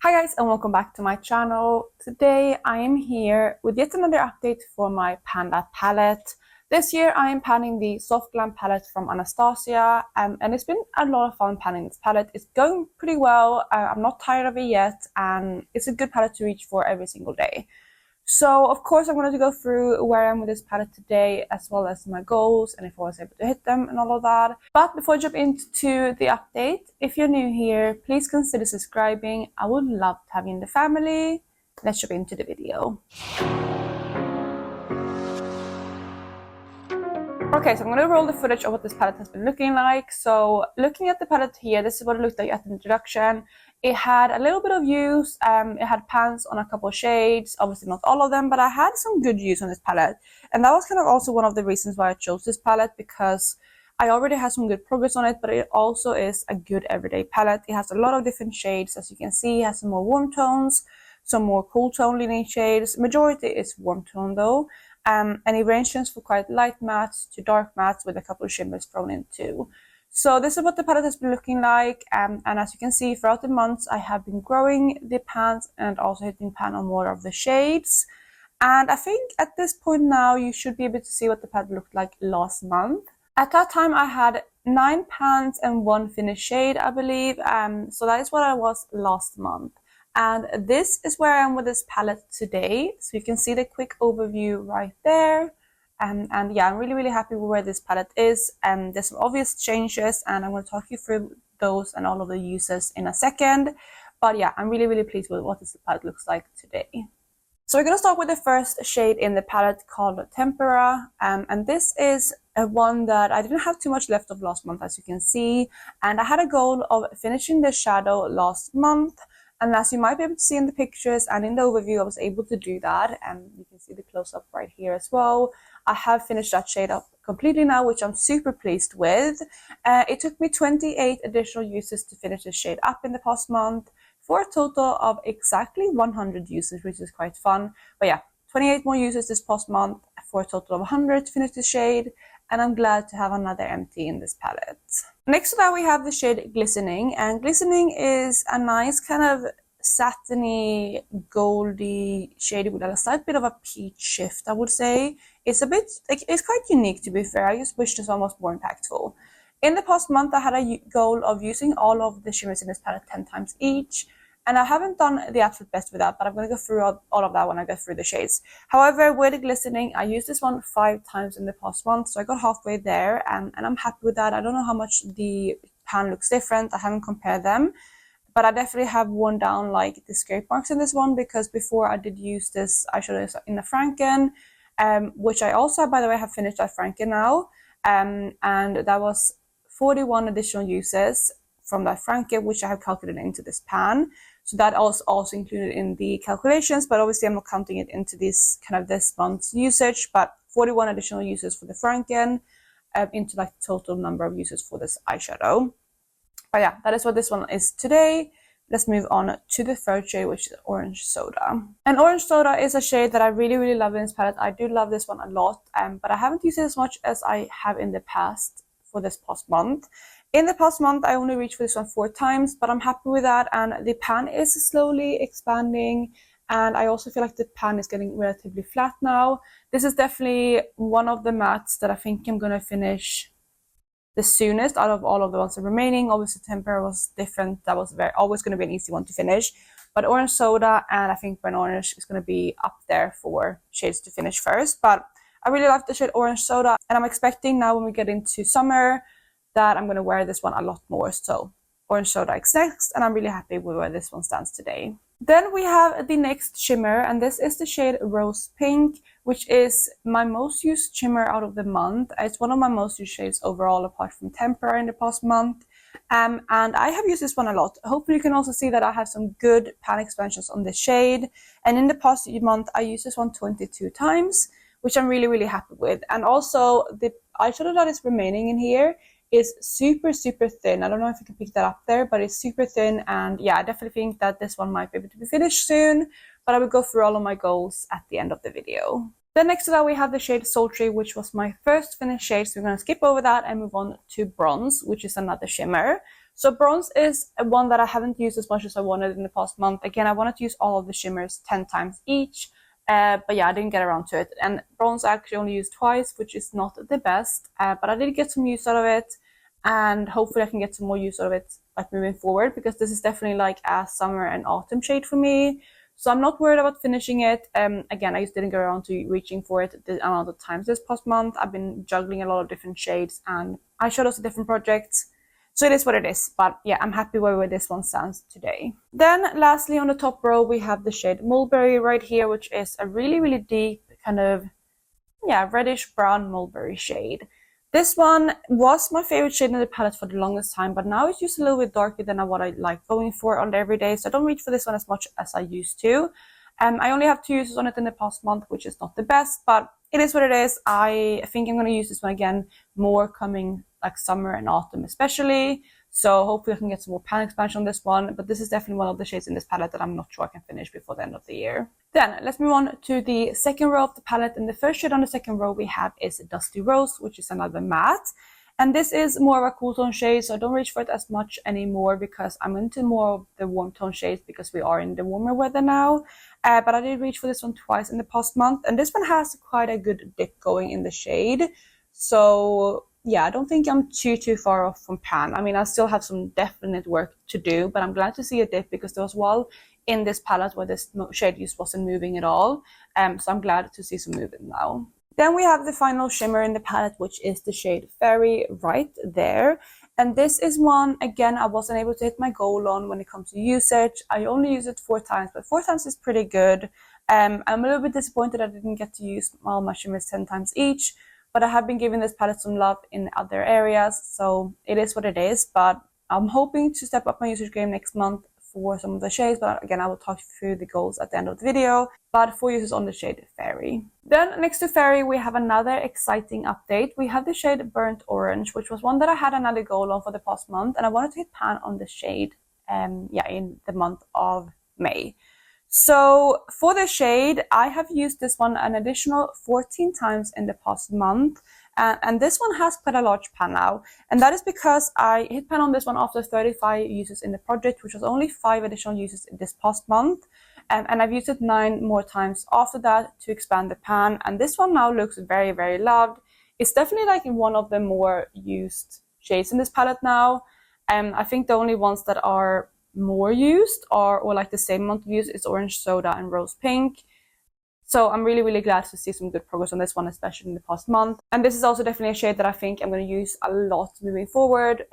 Hi guys, and welcome back to my channel. Today I am here with yet another update for my Panda palette. This year I am panning the Soft Glam palette from Anastasia, and it's been a lot of fun panning this palette. It's going pretty well. I'm not tired of it yet, and it's a good palette to reach for every single day. So of course I'm going to go through where I am with this palette today, as well as my goals and if I was able to hit them and all of that. But before I jump into the update, if you're new here, please consider subscribing. I would love to have you in the family. Let's jump into the video. Okay, so I'm going to roll the footage of what this palette has been looking like. So looking at the palette here, this is what it looked like at the introduction. It had a little bit of use, it had pans on a couple of shades, obviously not all of them, but I had some good use on this palette. And that was kind of also one of the reasons why I chose this palette, because I already had some good progress on it, but it also is a good everyday palette. It has a lot of different shades, as you can see. It has some more warm tones, some more cool tone leaning shades. Majority is warm tone though. And it ranges from quite light mattes to dark mattes with a couple of shimmers thrown in too. So this is what the palette has been looking like, and as you can see, throughout the months I have been growing the pans and also hitting pan on more of the shades. And I think at this point now you should be able to see what the palette looked like last month. At that time I had 9 pans and 1 finished shade, I believe, so that is what I was last month. And this is where I am with this palette today. So you can see the quick overview right there. And yeah, I'm really happy with where this palette is. And there's some obvious changes, and I'm going to talk you through those and all of the uses in a second. But yeah, I'm really pleased with what this palette looks like today. So we're going to start with the first shade in the palette called Tempera. And this is one that I didn't have too much left of last month, as you can see. And I had a goal of finishing the shadow last month. And as you might be able to see in the pictures and in the overview, I was able to do that. And you can see the close-up right here as well. I have finished that shade up completely now, which I'm super pleased with. It took me 28 additional uses to finish the shade up in the past month, for a total of exactly 100 uses, which is quite fun. But yeah, 28 more uses this past month for a total of 100 to finish the shade. And I'm glad to have another empty in this palette. Next to that we have the shade Glistening, and Glistening is a nice kind of satiny, goldy shade with a slight bit of a peach shift, I would say. It's a bit, like, it's quite unique, to be fair. I just wish this one was more impactful. In the past month I had a goal of using all of the shimmers in this palette 10 times each. And I haven't done the absolute best with that, but I'm going to go through all of that when I go through the shades. However, with the Glistening, I used this one 5 times in the past month, so I got halfway there, and I'm happy with that. I don't know how much the pan looks different. I haven't compared them, but I definitely have worn down like the scrape marks in this one, because before I did use this eyeshadow in the Franken, which I also, by the way, have finished that Franken now, and that was 41 additional uses from that Franken, which I have calculated into this pan. So that also included in the calculations, but obviously I'm not counting it into this kind of this month's usage. But 41 additional uses for the Franken, into like the total number of uses for this eyeshadow. But yeah, that is what this one is today. Let's move on to the third shade, which is Orange Soda. And Orange Soda is a shade that I really love in this palette. I do love this one a lot, but I haven't used it as much as I have in the past for this past month. In the past month, I only reached for this one 4 times, but I'm happy with that. And the pan is slowly expanding. And I also feel like the pan is getting relatively flat now. This is definitely one of the mattes that I think I'm going to finish the soonest out of all of the ones that are remaining. Obviously, Tempera was different. That was always going to be an easy one to finish. But Orange Soda and I think Burnt Orange is going to be up there for shades to finish first. But I really like the shade Orange Soda. And I'm expecting now when we get into summer that I'm going to wear this one a lot more. So Orange Soda is next, and I'm really happy with where this one stands today. Then we have the next shimmer, and this is the shade Rose Pink, which is my most used shimmer out of the month. It's one of my most used shades overall, apart from Tempera in the past month. And I have used this one a lot. Hopefully you can also see that I have some good pan expansions on this shade. And in the past month, I used this one 22 times, which I'm really happy with. And also the eyeshadow that is remaining in here is super thin. I don't know if you can pick that up there, but it's super thin. And yeah, I definitely think that this one might be able to be finished soon, but I will go through all of my goals at the end of the video. Then next to that we have the shade Sultry, which was my first finished shade, so we're going to skip over that and move on to Bronze, which is another shimmer. So bronze is one that I haven't used as much as I wanted in the past month. Again, I wanted to use all of the shimmers 10 times each, but yeah, I didn't get around to it. And bronze I actually only used twice, which is not the best, but I did get some use out of it, and hopefully I can get some more use out of it like moving forward, because this is definitely like a summer and autumn shade for me. So I'm not worried about finishing it. Again, I just didn't get around to reaching for it the amount of times this past month. I've been juggling a lot of different shades and eyeshadows to different projects. So it is what it is, but yeah, I'm happy where this one stands today. Then lastly, on the top row, we have the shade Mulberry right here, which is a really, really deep kind of, yeah, reddish brown mulberry shade. This one was my favorite shade in the palette for the longest time, but now it's just a little bit darker than what I like going for on the everyday, so I don't reach for this one as much as I used to. I only have 2 uses on it in the past month, which is not the best, but it is what it is. I think I'm going to use this one again more coming like summer and autumn especially. So hopefully I can get some more pan expansion on this one, but this is definitely one of the shades in this palette that I'm not sure I can finish before the end of the year. Then let's move on to the second row of the palette, and the first shade on the second row we have is Dusty Rose, which is another matte. And this is more of a cool tone shade, so I don't reach for it as much anymore because I'm into more of the warm tone shades because we are in the warmer weather now. But I did reach for this one twice in the past month, and this one has quite a good dip going in the shade. So yeah, I don't think I'm too far off from pan. I mean, I still have some definite work to do, but I'm glad to see a dip because there was one in this palette where this shade just wasn't moving at all. So I'm glad to see some movement now. Then we have the final shimmer in the palette, which is the shade Fairy right there. And this is one, again, I wasn't able to hit my goal on when it comes to usage. I only use it 4 times, but 4 times is pretty good. I'm a little bit disappointed I didn't get to use all my shimmers 10 times each, but I have been giving this palette some love in other areas, so it is what it is. But I'm hoping to step up my usage game next month for some of the shades, but again, I will talk you through the goals at the end of the video. But 4 uses on the shade Fairy. Then next to Fairy, we have another exciting update. We have the shade Burnt Orange, which was one that I had another goal on for the past month, and I wanted to hit pan on the shade in the month of May. So for the shade, I have used this one an additional 14 times in the past month. And this one has quite a large pan now. And that is because I hit pan on this one after 35 uses in the project, which was only 5 additional uses in this past month. And I've used it 9 more times after that to expand the pan. And this one now looks very, very loved. It's definitely like one of the more used shades in this palette now. I think the only ones that are more used or like the same amount of use is Orange Soda and Rose Pink. So I'm really, really glad to see some good progress on this one, especially in the past month. And this is also definitely a shade that I think I'm going to use a lot moving forward,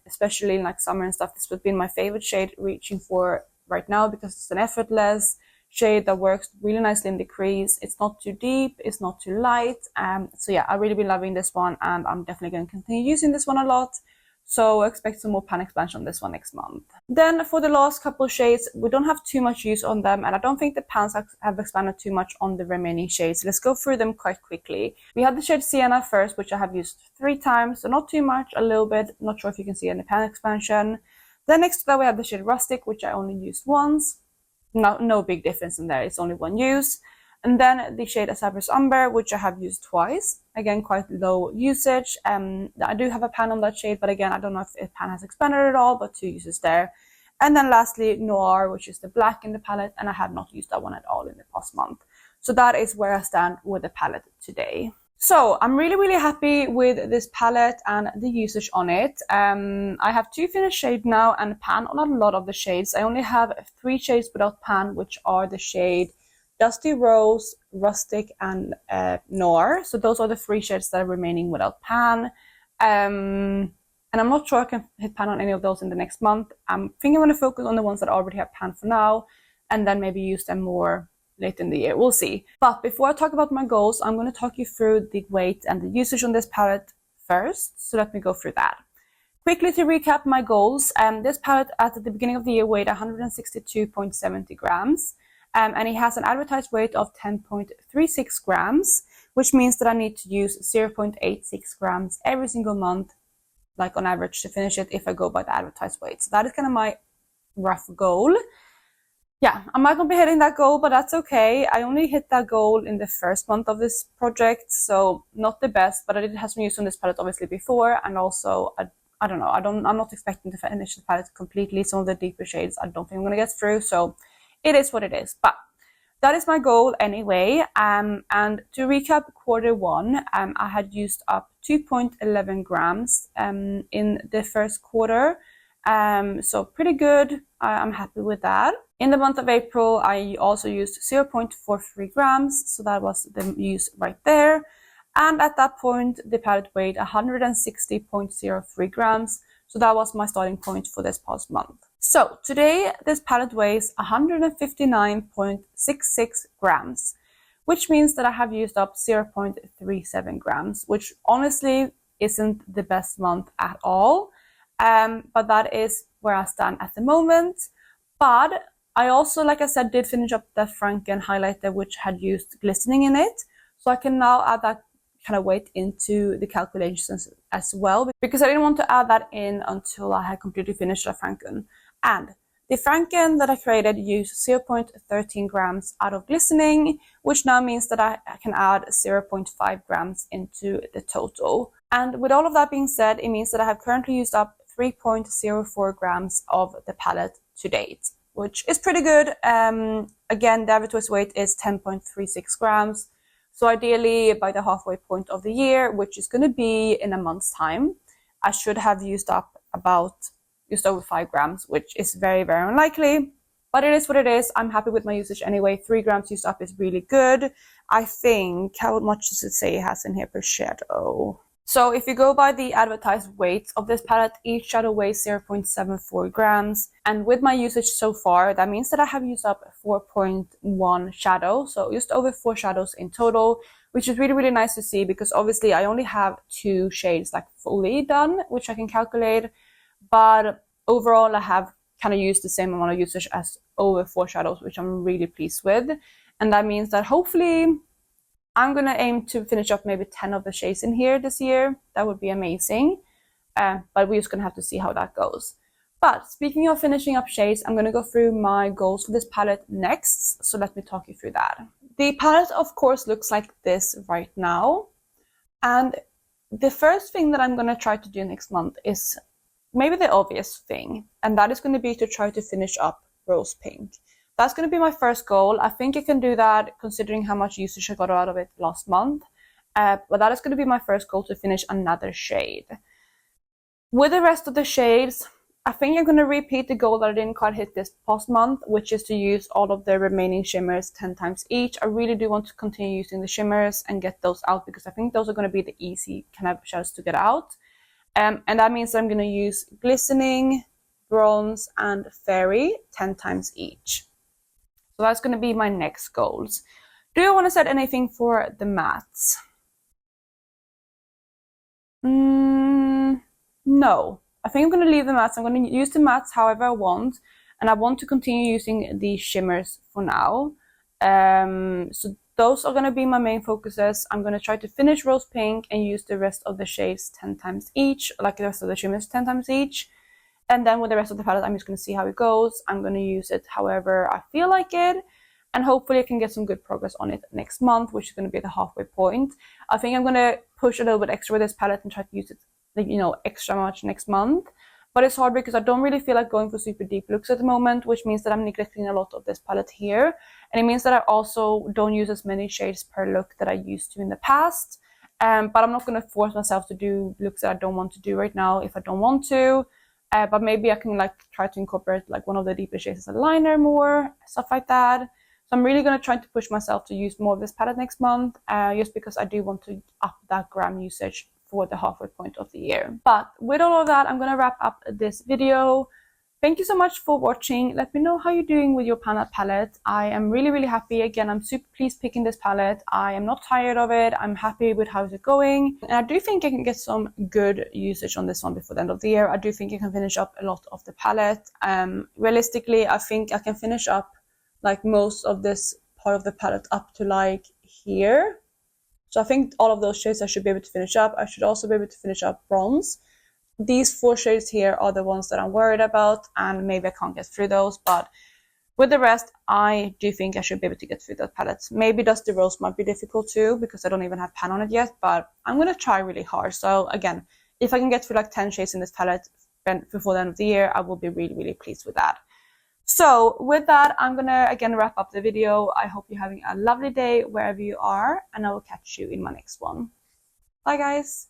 especially in like summer and stuff. This would be my favorite shade reaching for right now because it's an effortless shade that works really nicely in the crease. It's not too deep, it's not too light. So yeah, I've really been loving this one, and I'm definitely going to continue using this one a lot. So expect some more pan expansion on this one next month. Then for the last couple of shades, we don't have too much use on them, and I don't think the pans have expanded too much on the remaining shades. Let's go through them quite quickly. We have the shade Sienna first, which I have used 3 times, so not too much, a little bit. Not sure if you can see any pan expansion. Then next to that we have the shade Rustic, which I only used once. No big difference in there, it's only 1 use. And then the shade Cypress Umber, which I have used twice. Again, quite low usage. I do have a pan on that shade, but again, I don't know if the pan has expanded at all, but 2 uses there. And then lastly, Noir, which is the black in the palette, and I have not used that one at all in the past month. So that is where I stand with the palette today. So I'm really, really happy with this palette and the usage on it. I have 2 finished shades now and pan on a lot of the shades. I only have 3 shades without pan, which are the shade Dusty Rose, Rustic, and Noir. So those are the 3 shades that are remaining without pan. And I'm not sure I can hit pan on any of those in the next month. I'm thinking I'm going to focus on the ones that already have pan for now, and then maybe use them more later in the year. We'll see. But before I talk about my goals, I'm going to talk you through the weight and the usage on this palette first. So let me go through that. Quickly to recap my goals, this palette at the beginning of the year weighed 162.70 grams. And it has an advertised weight of 10.36 grams, which means that I need to use 0.86 grams every single month, like on average, to finish it if I go by the advertised weight. So that is kind of my rough goal. Yeah, I'm not going to be hitting that goal, but that's okay. I only hit that goal in the first month of this project, so not the best, but I did have some use on this palette obviously before, and also I don't know. I'm not expecting to finish the palette completely. Some of the deeper shades I don't think I'm gonna get through. So it is what it is. But that is my goal anyway. And to recap Q1, I had used up 2.11 grams in the first quarter. So pretty good. I'm happy with that. In the month of April, I also used 0.43 grams. So that was the use right there. And at that point, the palette weighed 160.03 grams. So that was my starting point for this past month. So today, this palette weighs 159.66 grams, which means that I have used up 0.37 grams, which honestly isn't the best month at all. But that is where I stand at the moment. But I also, like I said, did finish up the Franken highlighter, which had used glistening in it. So I can now add that kind of weight into the calculations as well, because I didn't want to add that in until I had completely finished the Franken. And the Franken that I created used 0.13 grams out of glistening, which now means that I can add 0.5 grams into the total. And with all of that being said, it means that I have currently used up 3.04 grams of the palette to date, which is pretty good. Again, the average twist weight is 10.36 grams. So ideally, by the halfway point of the year, which is going to be in a month's time, I should have used up about just over 5 grams, which is very, very unlikely. But it is what it is. I'm happy with my usage anyway. 3 grams used up is really good. I think, how much does it say it has in here per shadow? So if you go by the advertised weight of this palette, each shadow weighs 0.74 grams. And with my usage so far, that means that I have used up 4.1 shadow. So just over 4 shadows in total, which is really, really nice to see, because obviously I only have 2 shades like fully done, which I can calculate. But overall, I have kind of used the same amount of usage as over 4 shadows, which I'm really pleased with. And that means that hopefully I'm going to aim to finish up maybe 10 of the shades in here this year. That would be amazing. But we're just going to have to see how that goes. But speaking of finishing up shades, I'm going to go through my goals for this palette next. So let me talk you through that. The palette, of course, looks like this right now. And the first thing that I'm going to try to do next month is maybe the obvious thing. And that is going to be to try to finish up Rose Pink. That's going to be my first goal. I think I can do that considering how much usage I got out of it last month. But that is going to be my first goal, to finish another shade. With the rest of the shades, I think I'm going to repeat the goal that I didn't quite hit this past month, which is to use all of the remaining shimmers 10 times each. I really do want to continue using the shimmers and get those out, because I think those are going to be the easy kind of shadows to get out. And that means that I'm going to use glistening, bronze, and fairy 10 times each. So that's going to be my next goals. Do you want to set anything for the mattes? No. I think I'm going to leave the mattes. I'm going to use the mattes however I want. And I want to continue using the shimmers for now. So those are going to be my main focuses. I'm going to try to finish Rose Pink and use the rest of the shades 10 times each. Like the rest of the shimmers 10 times each. And then with the rest of the palette, I'm just going to see how it goes. I'm going to use it however I feel like it. And hopefully I can get some good progress on it next month, which is going to be the halfway point. I think I'm going to push a little bit extra with this palette and try to use it, extra much next month. But it's hard because I don't really feel like going for super deep looks at the moment, which means that I'm neglecting a lot of this palette here. And it means that I also don't use as many shades per look that I used to in the past. But I'm not going to force myself to do looks that I don't want to do right now if I don't want to. But maybe I can try to incorporate one of the deeper shades as a liner more, stuff like that. So I'm really going to try to push myself to use more of this palette next month, just because I do want to up that gram usage for the halfway point of the year. But with all of that, I'm going to wrap up this video. Thank you so much for watching. Let me know how you're doing with your palette. I am really, really happy. Again, I'm super pleased picking this palette. I am not tired of it. I'm happy with how it's going. And I do think I can get some good usage on this one before the end of the year. I do think I can finish up a lot of the palette. Realistically, I think I can finish up most of this part of the palette up to here. So I think all of those shades I should be able to finish up. I should also be able to finish up bronze. These 4 shades here are the ones that I'm worried about, and maybe I can't get through those, but with the rest, I do think I should be able to get through that palette. Maybe Dusty Rose might be difficult too, because I don't even have pan on it yet, but I'm going to try really hard. So again, if I can get through like 10 shades in this palette before the end of the year, I will be really, really pleased with that. So with that, I'm gonna again wrap up the video. I hope you're having a lovely day wherever you are, and I will catch you in my next one. Bye guys!